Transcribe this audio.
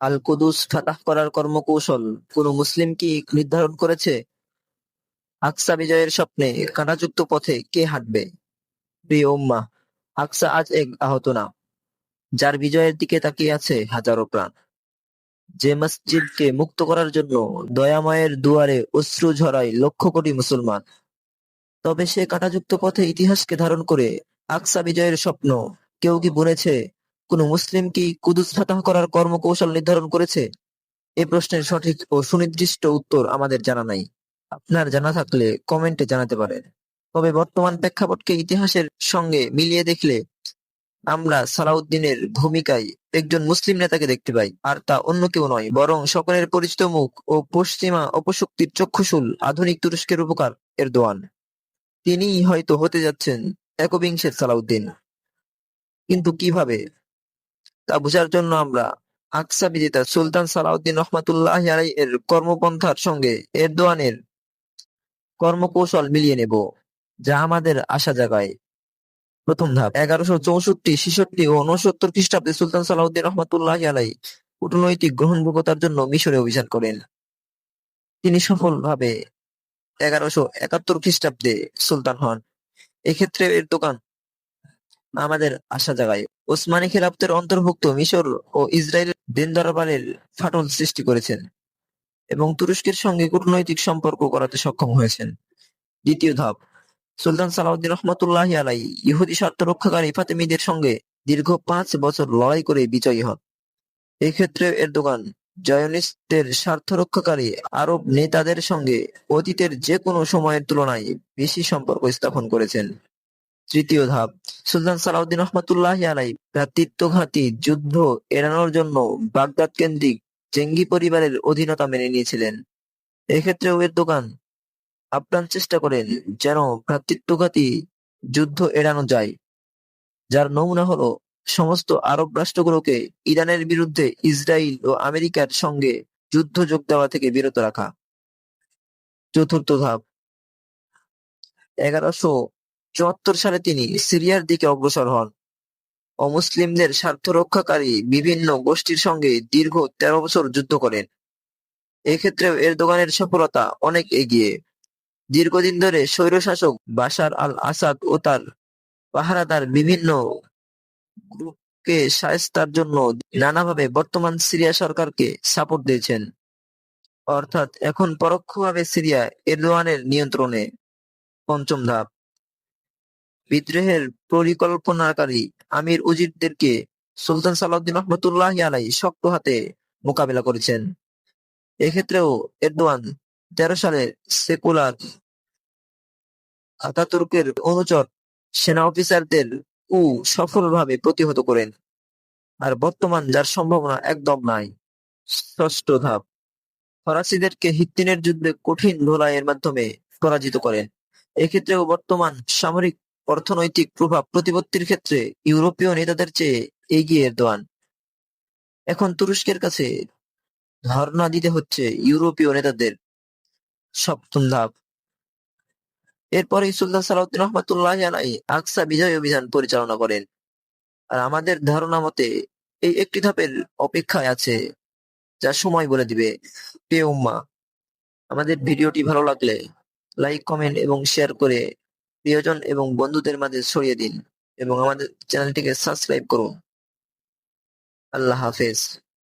আল Quddus Fattah করার কর্মকৌশল কোন মুসলিম কি নির্ধারণ করেছে? আকসা বিজয়ের স্বপ্নে কাঁটাযুক্ত পথে কে হাঁটবে? প্রিয় উম্মাহ, আকসা আজ এক আহত না, যার বিজয়ের দিকে তাকিয়ে আছে হাজারো প্রাণ। যে মসজিদকে মুক্ত করার জন্য দয়াময়ের দুয়ারে অশ্রু ঝরায় লক্ষ কোটি মুসলমান। তবে সে কাঁটাযুক্ত পথে ইতিহাসকে ধারণ করে আকসা বিজয়ের স্বপ্ন কেউ কি বুনেছে? কোন মুসলিম কি কুদুস ফাতাহ করার কর্মকৌশল নির্ধারণ করেছে? এ প্রশ্নের সঠিক ও সুনির্দিষ্ট উত্তর আমাদের জানা নাই। আপনার জানা থাকলে কমেন্টে জানাতে পারেন। তবে বর্তমান প্রেক্ষাপটকে ইতিহাসের সঙ্গে মিলিয়ে দেখলে আমরা সালাউদ্দিনের ভূমিকায় একজন মুসলিম নেতাকে দেখতে পাই, আর তা অন্য কেউ নয়, বরং সকলের পরিচিত মুখ ও পশ্চিমা অপশক্তির চক্ষুশূল আধুনিক তুরস্কের রূপকার এরদোয়ান। তিনিই হয়তো হতে যাচ্ছেন একবিংশের সালাউদ্দিন। কিন্তু কিভাবে, তা বোঝার জন্য আমরা আকসা বিজেতা সুলতান সালাউদ্দিন রহমাতুল্লাহি আলাইহি এর কর্মপন্থার সঙ্গে এরদোয়ানের কর্মকৌশল মিলিয়ে নেব, যা আমাদের আশা জাগায়। প্রথম ধাপ: 1164, 66 ও 69 খ্রিস্টাব্দে সুলতান সালাউদ্দিন রহমাতুল্লাহি আলাইহি কূটনৈতিক গ্রহণযোগ্যতার জন্য মিশরে অভিযান করেন। তিনি সফলভাবে 1171 খ্রিস্টাব্দে সুলতান হন। এক্ষেত্রে এরদোগান আমাদের আশা জাগায়। ওসমানী খেলাফতের অন্তর্ভুক্ত মিশর ও ইসরায়েলের দিন দরবারের ফাটল সৃষ্টি করেছেন এবং তুরস্কের সঙ্গে কূটনৈতিক সম্পর্ক করাতে সক্ষম হয়েছেন। দ্বিতীয় ধাপ: সুলতান সালাউদ্দিন রহমতুল্লাহি আলাইহি ইহুদি স্বার্থ রক্ষাকারী ফাতেমিদের সঙ্গে দীর্ঘ 5 বছর লড়াই করে বিজয়ী হন। এক্ষেত্রে এরদোগান জায়নিস্টদের স্বার্থ রক্ষাকারী আরব নেতাদের সঙ্গে অতীতের যে কোনো সময়ের তুলনায় বেশি সম্পর্ক স্থাপন করেছেন। তৃতীয় ধাপ: সুলতান সালাউদ্দিন রহমতুল্লাহি আলাইহি ভ্রাতৃত্বঘাতী যুদ্ধ এড়ানোর জন্য বাগদাদ কেন্দ্রিক জেঙ্গি পরিবারের অধীনতা মেনে নিয়েছিলেন। এক্ষেত্রেও এরদোগান আপ্রাণ চেষ্টা করেন যেন ভ্রাতৃত্বঘাতী যুদ্ধ এড়ানো যায়, যার নমুনা হলো সমস্ত আরব রাষ্ট্রগুলোকে ইরানের বিরুদ্ধে ইসরায়েল ও আমেরিকার সঙ্গে যুদ্ধ যোগ দেওয়া থেকে বিরত রাখা। চতুর্থ ধাপ: 1174 সালে তিনি সিরিয়ার দিকে অগ্রসর হন। অমুসলিমদের স্বার্থ রক্ষাকারী বিভিন্ন গোষ্ঠীর সঙ্গে দীর্ঘ 13 বছর যুদ্ধ করেন। এক্ষেত্রেও এরদোগানের সফলতা অনেক এগিয়ে। দীর্ঘদিন ধরে স্বৈরশাসক বাশার আল-আসাদ ও তার পাহারাদার বিভিন্ন গ্রুপকে শায়েস্তার জন্য নানাভাবে বর্তমান সিরিয়া সরকারকে সাপোর্ট দিয়েছেন। অর্থাৎ এখন পরোক্ষভাবে সিরিয়া এরদোয়ানের নিয়ন্ত্রণে। পঞ্চম ধাপ: বিদ্রোহের পরিকল্পনাকারী আমির উজিরদেরকে সুলতান সালাউদ্দিন রহমতুল্লাহি আলাইহি শক্ত হাতে মোকাবেলা করেছেন। এক্ষেত্রেও এরদোয়ান 13 সালে সেকুলার আতাতুর্কের অনুচর সেনা অফিসারদের কূ সফলভাবে প্রতিহত করেন, আর বর্তমান যার সম্ভাবনা একদম নাই। ষষ্ঠ ধাপ: ফরাসিদেরকে হিত্তিনের যুদ্ধে কঠিন লড়াইয়ের মাধ্যমে পরাজিত করেন। এক্ষেত্রেও বর্তমান সামরিক অর্থনৈতিক প্রভাব প্রতিপত্তির ক্ষেত্রে ইউরোপীয় নেতাদের চেয়ে এগিয়ে এরদোয়ান। এখন তুরস্কের কাছে ধর্ণা দিতে হচ্ছে ইউরোপীয় নেতাদের। সপ্তম ধাপ: এরপরেই সুলতান সালাউদ্দিন রহমতুল্লাহি আলাইহি আকসা বিজয় অভিযান পরিচালনা করেন। আর আমাদের ধারণা মতে এই একটি ধাপের অপেক্ষায় আছে, যা সময় বলে দিবে। প্রিয় উম্মাহ, আমাদের ভিডিওটি ভালো লাগলে লাইক, কমেন্ট এবং শেয়ার করে প্রিয়জন এবং বন্ধুদের মাঝে ছড়িয়ে দিন এবং আমাদের চ্যানেলটিকে সাবস্ক্রাইব করুন। আল্লাহ হাফেজ।